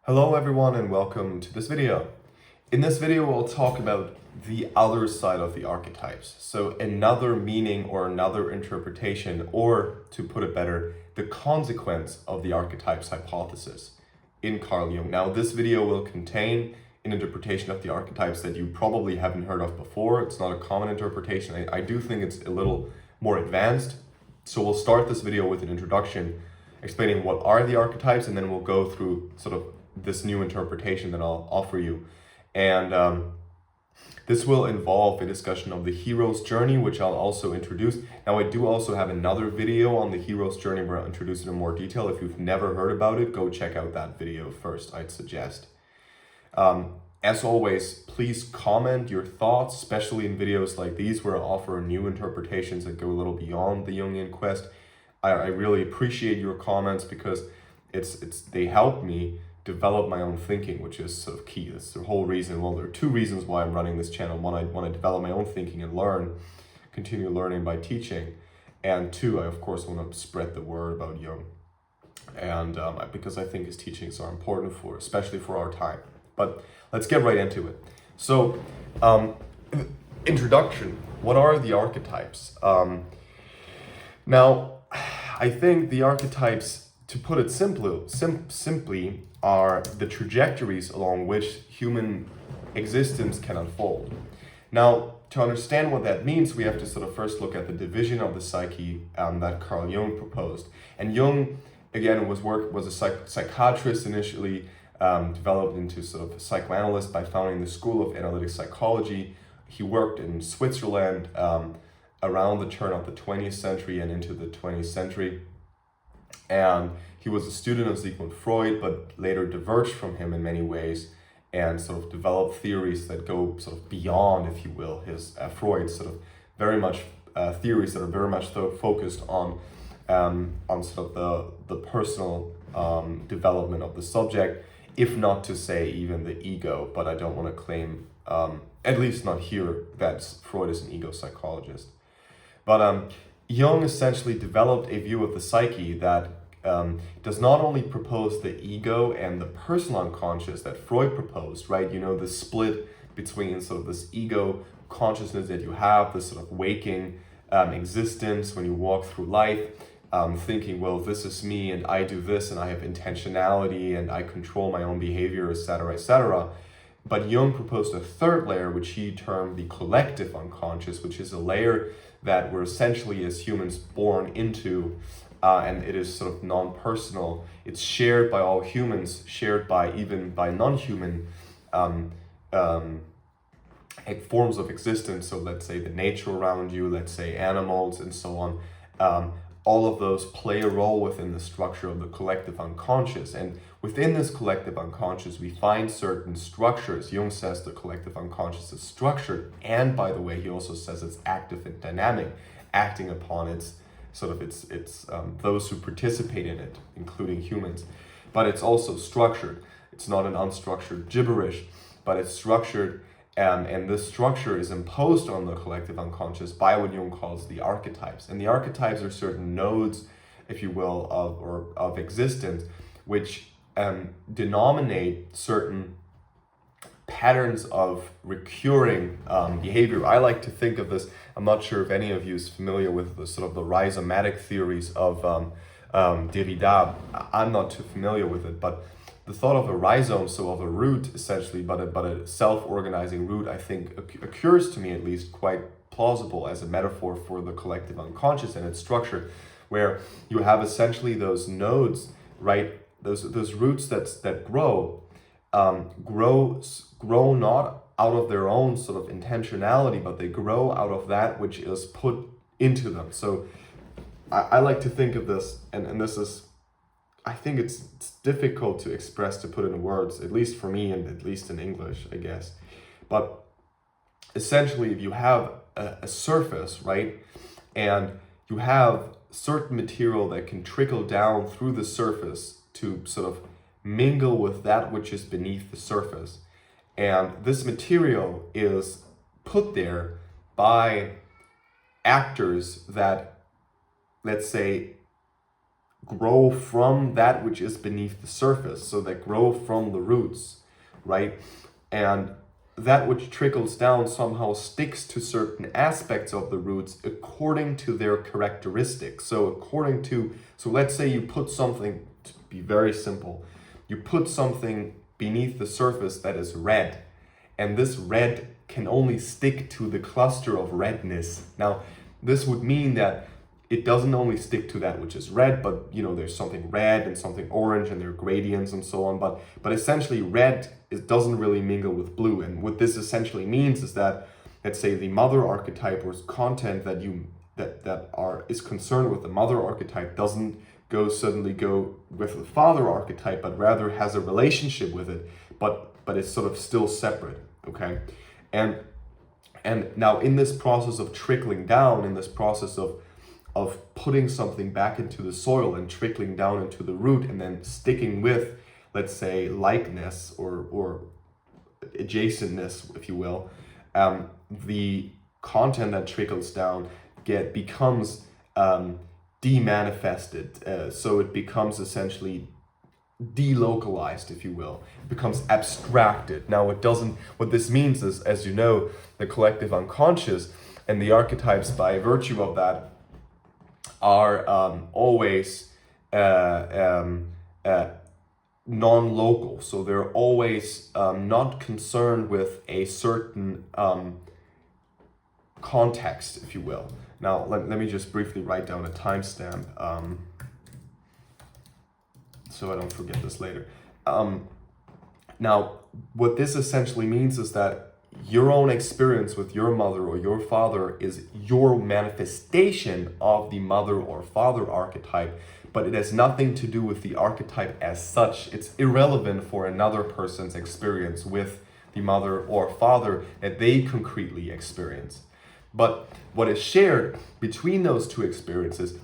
Hello everyone and welcome to this video. In this video we'll talk about the other side of the archetypes. So another meaning or another interpretation, or to put it better, the consequence of the archetypes hypothesis in Carl Jung. Now this video will contain an interpretation of the archetypes that you probably haven't heard of before. It's not a common interpretation. I do think it's a little more advanced. So we'll start this video with an introduction explaining what are the archetypes, and then we'll go through sort of this new interpretation that I'll offer you. And this will involve a discussion of the hero's journey, which I'll also introduce. Now, I do also have another video on the hero's journey where I'll introduce it in more detail. If you've never heard about it, go check out that video first, I'd suggest. As always, please comment your thoughts, especially in videos like these where I offer new interpretations that go a little beyond the Jungian quest. I really appreciate your comments because they help me develop my own thinking, which is sort of key. That's the whole reason. Well, there are two reasons why I'm running this channel. One, I want to develop my own thinking and continue learning by teaching. And two, I of course want to spread the word about Jung. And because I think his teachings are important especially for our time. But let's get right into it. So, introduction. What are the archetypes? Now, I think the archetypes, to put it simply, are the trajectories along which human existence can unfold. Now, to understand what that means, we have to sort of first look at the division of the psyche that Carl Jung proposed. And Jung, again, was a psychiatrist initially, developed into sort of a psychoanalyst by founding the School of Analytic Psychology. He worked in Switzerland around the turn of the 20th century and into the 20th century. And he was a student of Sigmund Freud, but later diverged from him in many ways and sort of developed theories that go sort of beyond, if you will, his Freud's sort of very much theories that are very much focused on sort of the personal development of the subject, if not to say even the ego. But I don't want to claim, at least not here, that Freud is an ego psychologist. But Jung essentially developed a view of the psyche that does not only propose the ego and the personal unconscious that Freud proposed, right? You know, the split between sort of this ego consciousness that you have, this sort of waking existence when you walk through life, thinking, well, this is me and I do this and I have intentionality and I control my own behavior, etc., etc. But Jung proposed a third layer, which he termed the collective unconscious, which is a layer that we're essentially as humans born into, and it is sort of non-personal. It's shared by all humans, shared by even by non-human forms of existence. So let's say the nature around you, let's say animals and so on. All of those play a role within the structure of the collective unconscious. And within this collective unconscious, we find certain structures. Jung says the collective unconscious is structured. And by the way, he also says it's active and dynamic, acting upon its those who participate in it, including humans. But it's also structured. It's not an unstructured gibberish, but it's structured. And this structure is imposed on the collective unconscious by what Jung calls the archetypes. And the archetypes are certain nodes, if you will, of existence, which denominate certain patterns of recurring behavior. I like to think of this, I'm not sure if any of you is familiar with the sort of the rhizomatic theories of Derrida. I'm not too familiar with it, but the thought of a rhizome, so of a root essentially, but a self-organizing root, I think occurs to me at least quite plausible as a metaphor for the collective unconscious and its structure, where you have essentially those nodes, right? Those roots that grow not out of their own sort of intentionality, but they grow out of that which is put into them. So I like to think of this, and this is, I think it's difficult to express, to put in words, at least for me, and at least in English, I guess. But essentially, if you have a surface, right, and you have certain material that can trickle down through the surface to sort of mingle with that which is beneath the surface. And this material is put there by actors that, let's say, grow from that which is beneath the surface, so that grow from the roots, right? And that which trickles down somehow sticks to certain aspects of the roots according to their characteristics. So let's say you put something, to be very simple, you put something beneath the surface that is red, and this red can only stick to the cluster of redness. Now, this would mean that it doesn't only stick to that which is red, but there's something red and something orange, and there are gradients and so on. But essentially, red doesn't really mingle with blue. And what this essentially means is that, let's say, the mother archetype or content is concerned with the mother archetype doesn't suddenly go with the father archetype, but rather has a relationship with it, but it's sort of still separate. Okay, and now in this process of trickling down, in this process of putting something back into the soil and trickling down into the root and then sticking with, let's say, likeness or adjacentness, if you will, the content that trickles down becomes demanifested. So it becomes essentially delocalized, if you will. It becomes abstracted. Now, what this means is, as you know, the collective unconscious and the archetypes, by virtue of that, are always non-local. So they're always not concerned with a certain context, if you will. Now, let me just briefly write down a timestamp so I don't forget this later. Now, what this essentially means is that your own experience with your mother or your father is your manifestation of the mother or father archetype, but it has nothing to do with the archetype as such. It's irrelevant for another person's experience with the mother or father that they concretely experience. But what is shared between those two experiences,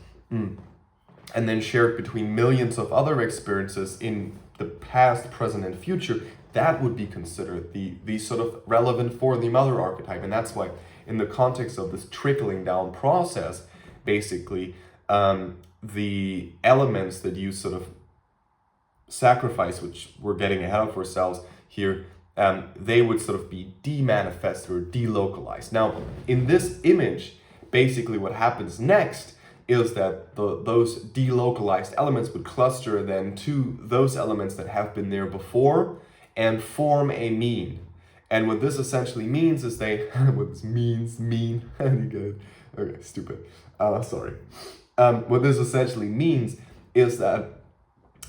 and then shared between millions of other experiences in the past, present, and future, that would be considered the sort of relevant for the mother archetype. And that's why, in the context of this trickling down process, basically, the elements that you sort of sacrifice, which we're getting ahead of ourselves here, they would sort of be demanifested or delocalized. Now, in this image, basically what happens next is that those delocalized elements would cluster then to those elements that have been there before and form a mean. And what this essentially means is what this means, you get it? Okay, stupid. Sorry. What this essentially means is that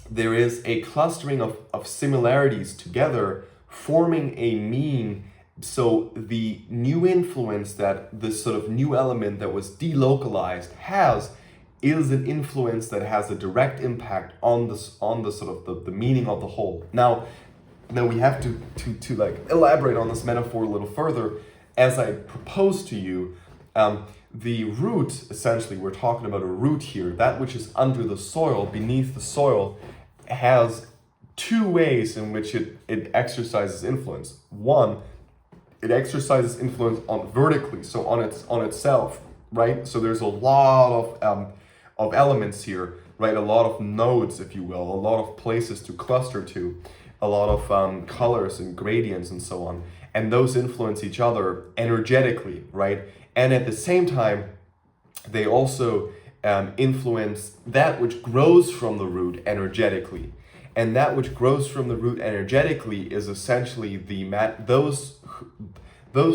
there is a clustering of similarities together, forming a mean. So the new influence that this sort of new element that was delocalized has is an influence that has a direct impact on the sort of the meaning of the whole. Now we have to like elaborate on this metaphor a little further. As I proposed to you, the root, essentially, we're talking about a root here, that which is under the soil, beneath the soil, has two ways in which it exercises influence. One, it exercises influence vertically, so on itself, right? So there's a lot of elements here, right? A lot of nodes, if you will, a lot of places to cluster to, a lot of colors and gradients and so on. And those influence each other energetically, right? And at the same time, they also influence that which grows from the root energetically. And that which grows from the root energetically is essentially those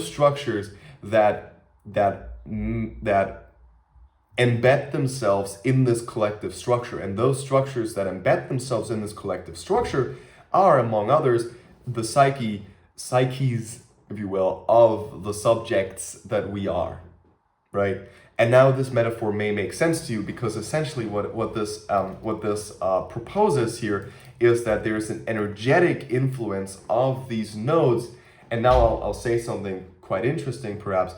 structures that embed themselves in this collective structure. And those structures that embed themselves in this collective structure are, among others, the psyches, if you will, of the subjects that we are, right? And now this metaphor may make sense to you, because essentially what this proposes here is that there's an energetic influence of these nodes. And now I'll say something quite interesting, perhaps,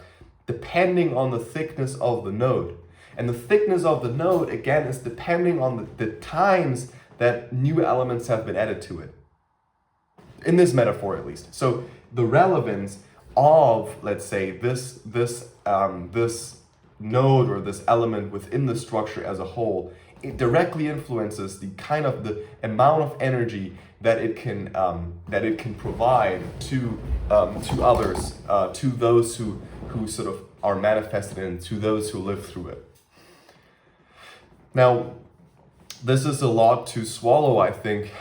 depending on the thickness of the node. And the thickness of the node, again, is depending on the times that new elements have been added to it. In this metaphor, at least. So the relevance of, let's say, this node or this element within the structure as a whole it directly influences the kind of the amount of energy that it can provide to others, to those who sort of are manifested in, to those who live through it. Now, this is a lot to swallow, I think,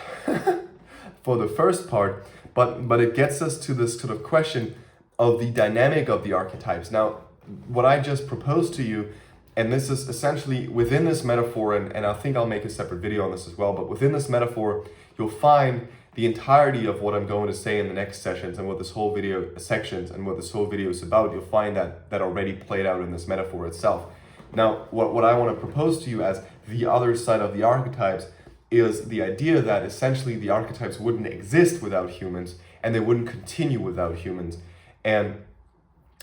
for the first part, but it gets us to this sort of question of the dynamic of the archetypes. Now, what I just proposed to you, and this is essentially within this metaphor, and I think I'll make a separate video on this as well, but within this metaphor, you'll find the entirety of what I'm going to say in the next sessions and what this whole video is about. You'll find that already played out in this metaphor itself. Now, what I want to propose to you as the other side of the archetypes is the idea that essentially the archetypes wouldn't exist without humans, and they wouldn't continue without humans. And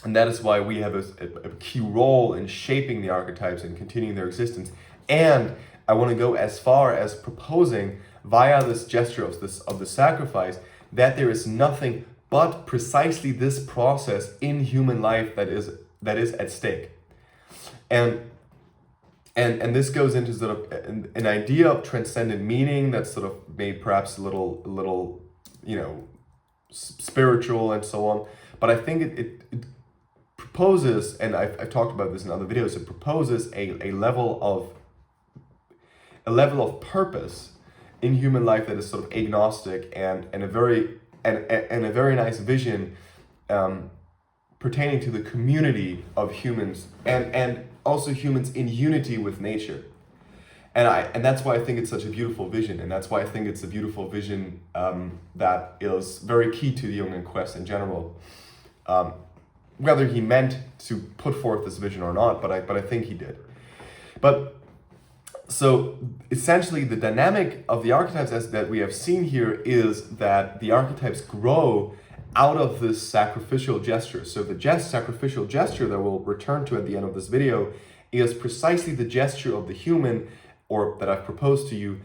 that is why we have a key role in shaping the archetypes and continuing their existence. And I want to go as far as proposing via this gesture of the sacrifice that there is nothing but precisely this process in human life that is at stake. And this goes into sort of an idea of transcendent meaning that's sort of made perhaps a little spiritual and so on. But I think it proposes, and I've talked about this in other videos, it proposes a level of purpose in human life that is sort of agnostic and a very nice vision pertaining to the community of humans and also humans in unity with nature. And that's why I think it's such a beautiful vision, and that's why I think it's a beautiful vision that is very key to the Jungian quest in general. Whether he meant to put forth this vision or not, but I think he did. But so essentially the dynamic of the archetypes as that we have seen here is that the archetypes grow out of this sacrificial gesture. So the sacrificial gesture that we'll return to at the end of this video is precisely the gesture of the human, or that I've proposed to you,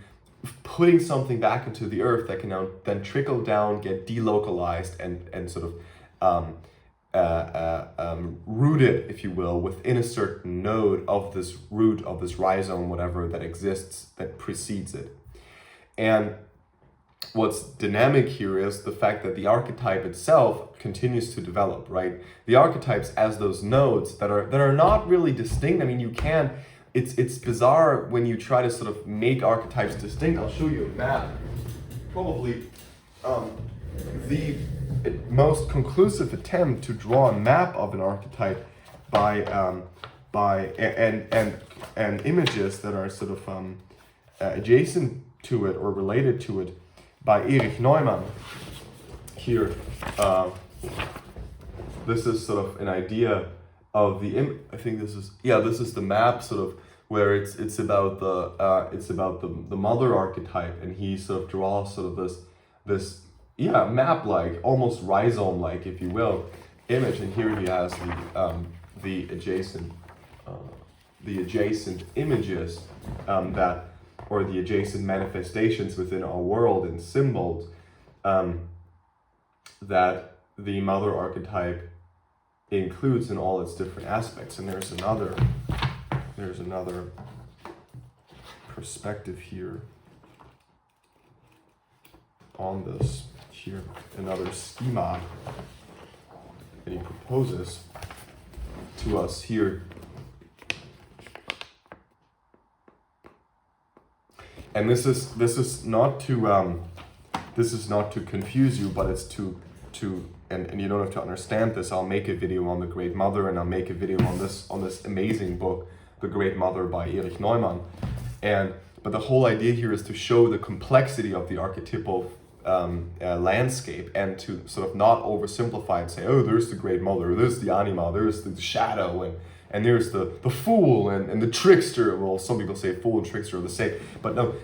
putting something back into the earth that can now then trickle down, get delocalized, and sort of rooted, if you will, within a certain node of this root, of this rhizome, whatever that exists, that precedes it. And what's dynamic here is the fact that the archetype itself continues to develop, right? The archetypes as those nodes that are not really distinct. I mean, you can, it's bizarre when you try to sort of make archetypes distinct. I'll show you a map. Probably the most conclusive attempt to draw a map of an archetype by images that are sort of adjacent to it or related to it by Erich Neumann. Here, this is sort of an idea of the I think this is the map sort of where it's about the mother archetype, and he sort of draws sort of this map like almost rhizome like, if you will, image, and here he has the adjacent images that, or the adjacent manifestations within our world and symbols that the mother archetype includes in all its different aspects. And there's another perspective here on this. Here, another schema that he proposes to us here. And this is not to confuse you, but it's to and you don't have to understand this. I'll make a video on the Great Mother, and I'll make a video on this amazing book, The Great Mother by Erich Neumann. But the whole idea here is to show the complexity of the archetypal landscape, and to sort of not oversimplify and say, oh, there's the Great Mother, there's the anima, there's the shadow, and there's the fool and the trickster. Well, some people say fool and trickster are the same, but no,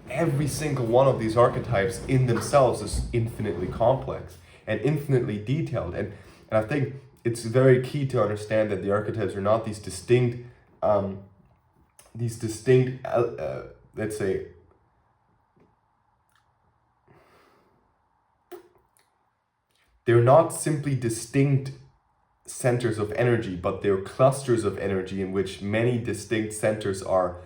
every single one of these archetypes in themselves is infinitely complex and infinitely detailed. And I think it's very key to understand that the archetypes are not these distinct, let's say, they're not simply distinct centers of energy, but they're clusters of energy in which many distinct centers are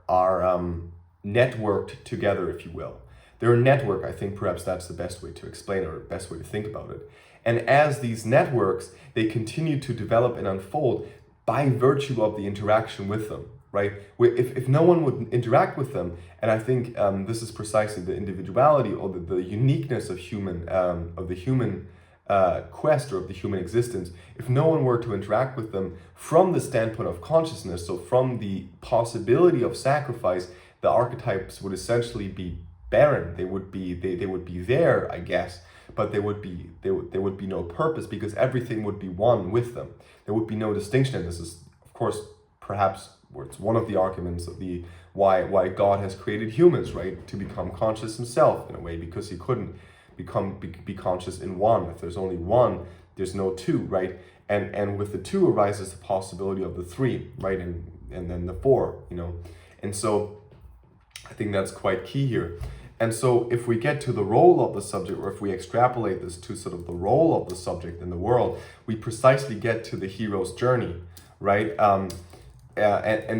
networked together, if you will. They're a network. I think perhaps that's the best way to explain it, or the best way to think about it. And as these networks, they continue to develop and unfold by virtue of the interaction with them, right? If no one would interact with them, and I think this is precisely the individuality or the uniqueness of the human quest, or of the human existence. If no one were to interact with them from the standpoint of consciousness, so from the possibility of sacrifice, the archetypes would essentially be barren. They would be there, I guess, but there would be no purpose, because everything would be one with them. There would be no distinction. And this is, of course, perhaps it's one of the arguments of the why God has created humans, right, to become conscious himself in a way, because he couldn't be conscious in one. If there's only one, there's no two, right? And with the two arises the possibility of the three, right? And then the four, And so I think that's quite key here. And so if we get to the role of the subject, or if we extrapolate this to sort of the role of the subject in the world, we precisely get to the hero's journey, right? And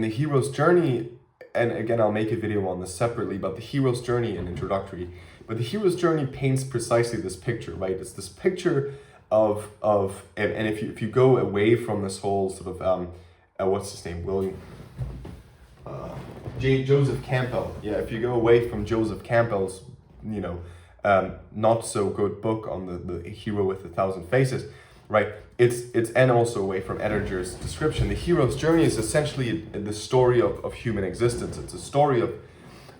the hero's journey, and again, I'll make a video on this separately, but the hero's journey and introductory. But the hero's journey paints precisely this picture, right? It's this picture of and if you go away from this whole sort of what's his name, Joseph Campbell. Yeah, if you go away from Joseph Campbell's, not so good book on the hero with 1,000 faces, right? It's and also away from Edinger's description. The hero's journey is essentially the story of human existence. It's a story of,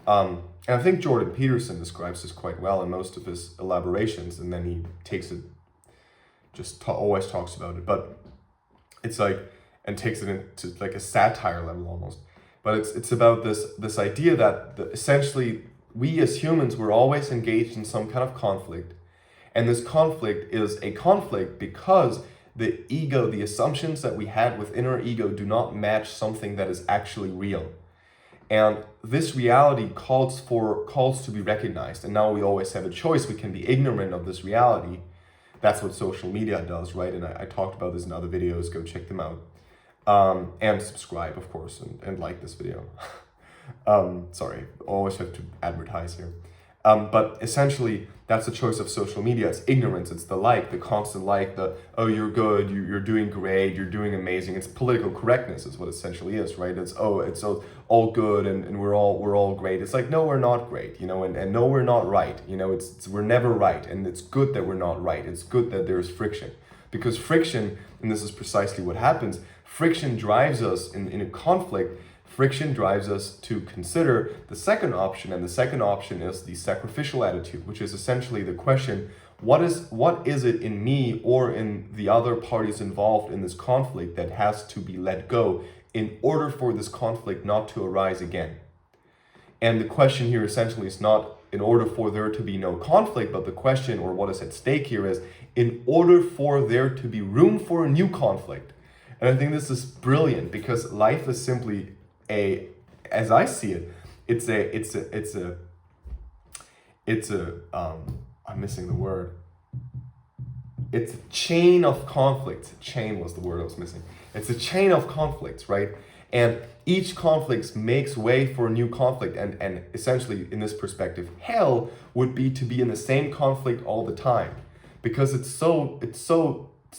and I think Jordan Peterson describes this quite well in most of his elaborations, and then he takes it, always talks about it, but it's like, and takes it into like a satire level almost. But it's about this idea that essentially we as humans, we're always engaged in some kind of conflict. And this conflict is a conflict because the ego, the assumptions that we had within our ego do not match something that is actually real. And this reality calls to be recognized. And now we always have a choice. We can be ignorant of this reality. That's what social media does, right? And I talked about this in other videos. Go check them out. And subscribe, of course, and like this video. Sorry, always have to advertise here. But essentially, that's the choice of social media. It's ignorance. It's the constant oh, you're good, you're doing great, you're doing amazing. It's political correctness is what essentially is, right? It's all good and we're all great. It's like, no, we're not great, and no, we're not right. We're never right, and it's good that we're not right. It's good that there's friction, because friction, and this is precisely what happens, friction drives us in a conflict. Friction drives us to consider the second option, and the second option is the sacrificial attitude, which is essentially the question, what is it in me or in the other parties involved in this conflict that has to be let go in order for this conflict not to arise again? And the question here essentially is not in order for there to be no conflict, but the question, or what is at stake here, is in order for there to be room for a new conflict. And I think this is brilliant, because life is simply as I see it, I'm missing the word. It's a chain of conflicts. Chain was the word I was missing. It's a chain of conflicts, right? And each conflict makes way for a new conflict. And essentially, in this perspective, hell would be to be in the same conflict all the time, because it's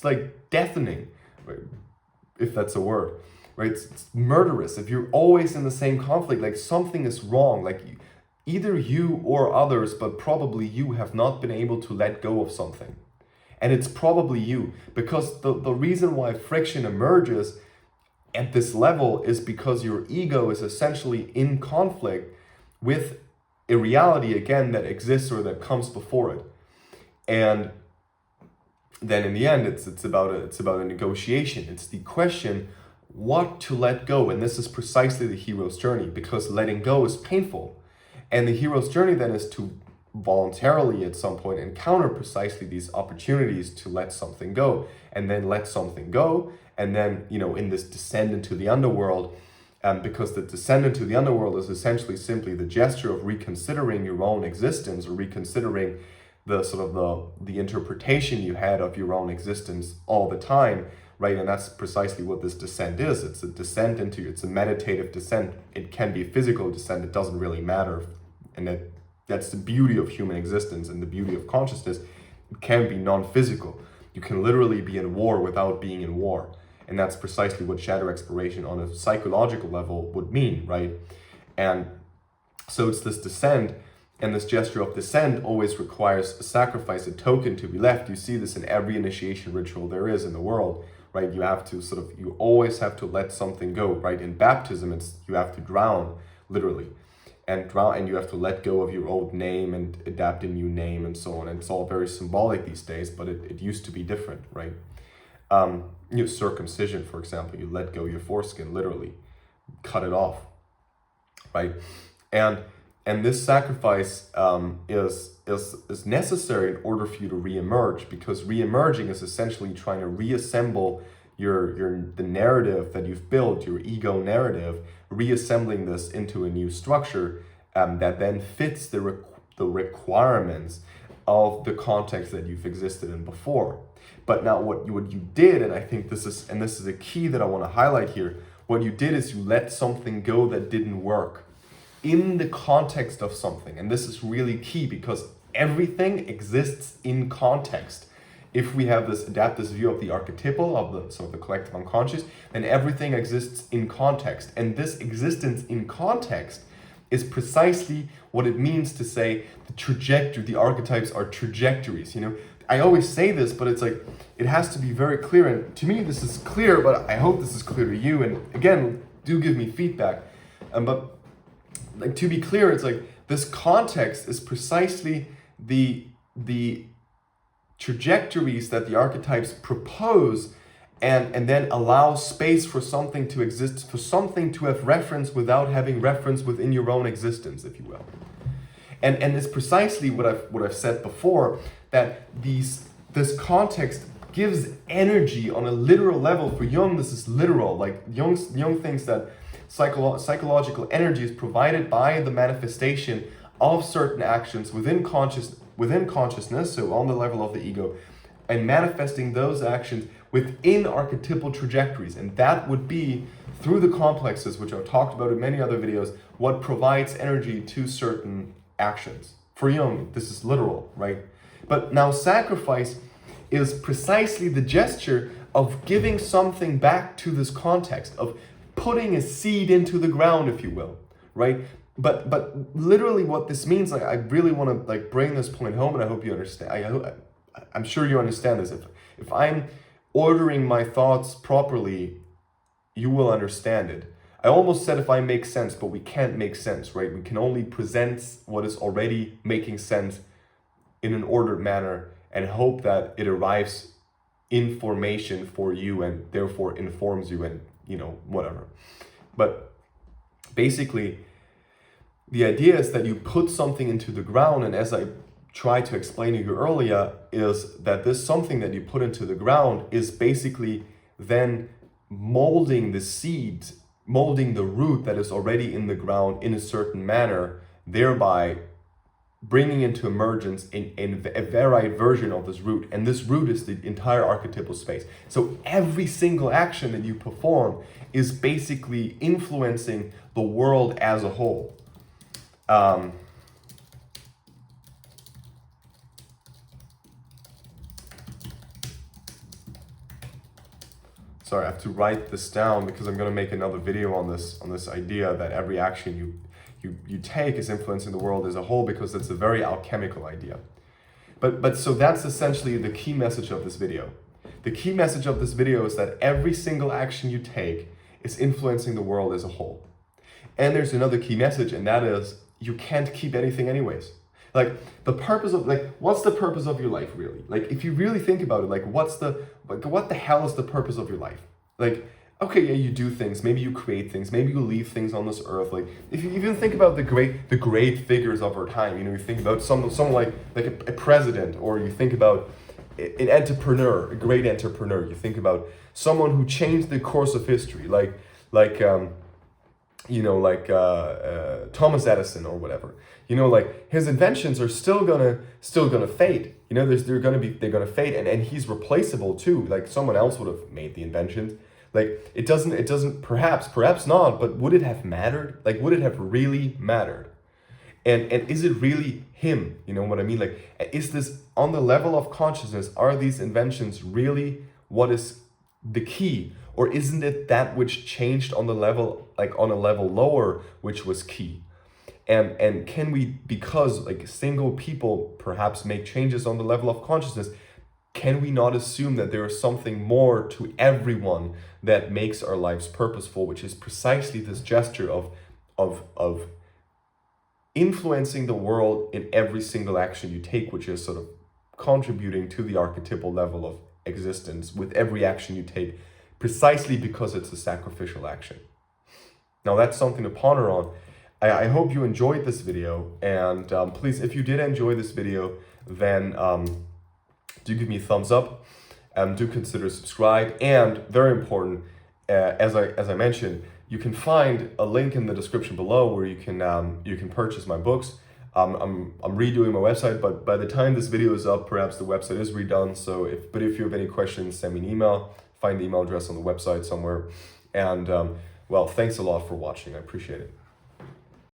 like deafening, right? If that's a word. Right? It's murderous. If you're always in the same conflict, like something is wrong. Like either you or others, but probably you have not been able to let go of something. And it's probably you, because the reason why friction emerges at this level is because your ego is essentially in conflict with a reality, again, that exists or that comes before it. And then in the end, it's about a negotiation. It's the question, what to let go. And this is precisely the hero's journey, because letting go is painful. And the hero's journey then is to voluntarily at some point encounter precisely these opportunities to let something go, and then let something go, and then in this descent into the underworld, because the descent into the underworld is essentially simply the gesture of reconsidering your own existence, or reconsidering the sort of the interpretation you had of your own existence all the time, right? And that's precisely what this descent is. It's a descent into, it's a meditative descent. It can be a physical descent, it doesn't really matter. And that's the beauty of human existence and the beauty of consciousness. It can be non-physical. You can literally be in war without being in war. And that's precisely what shadow exploration on a psychological level would mean, right? And so it's this descent, and this gesture of descent always requires a sacrifice, a token to be left. You see this in every initiation ritual there is in the world, right? You have to you always have to let something go, right? In baptism, you have to drown, literally. And you have to let go of your old name and adapt a new name and so on. And it's all very symbolic these days, but it used to be different, right? Circumcision, for example, you let go your foreskin, literally, cut it off, right? And this sacrifice is necessary in order for you to reemerge, because reemerging is essentially trying to reassemble the narrative that you've built, your ego narrative, reassembling this into a new structure that then fits the requirements of the context that you've existed in before. But now what you did, and I think this is a key that I want to highlight here, what you did is you let something go that didn't work in the context of something. And this is really key, because everything exists in context. If we have this view of the archetypal, of the collective unconscious, then everything exists in context. And this existence in context is precisely what it means to say the archetypes are trajectories. I always say this, but it's like, it has to be very clear. And to me, this is clear, but I hope this is clear to you. And again, do give me feedback. But like, to be clear, it's like this context is precisely the trajectories that the archetypes propose, and then allow space for something to exist, for something to have reference without having reference within your own existence, if you will. And it's precisely what I've said before, that this context gives energy on a literal level. For Jung, this is literal. Like Jung thinks that psychological energy is provided by the manifestation of certain actions within consciousness, so on the level of the ego, and manifesting those actions within archetypal trajectories. And that would be through the complexes, which I've talked about in many other videos, what provides energy to certain actions. For Jung, this is literal, right? But now sacrifice is precisely the gesture of giving something back to this context, of putting a seed into the ground, if you will, right? But literally what this means, like, I really want to bring this point home, and I hope you understand. I'm sure you understand this. If I'm ordering my thoughts properly, you will understand it. I almost said if I make sense, but we can't make sense, right? We can only present what is already making sense in an ordered manner and hope that it arrives in formation for you and therefore informs you and, whatever. But basically, the idea is that you put something into the ground, and as I tried to explain to you earlier, is that this something that you put into the ground is basically then molding the seed, molding the root that is already in the ground in a certain manner, thereby bringing into emergence a varied version of this root. And this root is the entire archetypal space. So every single action that you perform is basically influencing the world as a whole. Sorry, I have to write this down because I'm going to make another video on this idea that every action you take is influencing the world as a whole, because it's a very alchemical idea. But so that's essentially the key message of this video. The key message of this video is that every single action you take is influencing the world as a whole. And there's another key message, and that is you can't keep anything anyways. Like, the purpose of, what's the purpose of your life, really? Like, if you really think about it, what the hell is the purpose of your life? Like, okay, yeah, you do things, maybe you create things, maybe you leave things on this earth. Like, if you even think about the great figures of our time, you think about someone like a president, or you think about an entrepreneur, a great entrepreneur. You think about someone who changed the course of history, like you know, like Thomas Edison or whatever. You know, like his inventions are still gonna fade. You know, they're gonna fade, and he's replaceable too. Like someone else would have made the inventions. Like it doesn't perhaps not, but would it have mattered? Like would it have really mattered? And is it really him? You know what I mean? Like is this on the level of consciousness? Are these inventions really what is the key? Or isn't it that which changed on the level, like on a level lower, which was key? And can we, because like single people perhaps make changes on the level of consciousness, can we not assume that there is something more to everyone that makes our lives purposeful, which is precisely this gesture of influencing the world in every single action you take, which is sort of contributing to the archetypal level of existence with every action you take, precisely because it's a sacrificial action. Now that's something to ponder on. I hope you enjoyed this video, and please, if you did enjoy this video, then do give me a thumbs up, do consider subscribe, and very important, as I mentioned, you can find a link in the description below where you can purchase my books. I'm redoing my website, but by the time this video is up, perhaps the website is redone. So if you have any questions, send me an email. Find the email address on the website somewhere. And well, thanks a lot for watching. I appreciate it.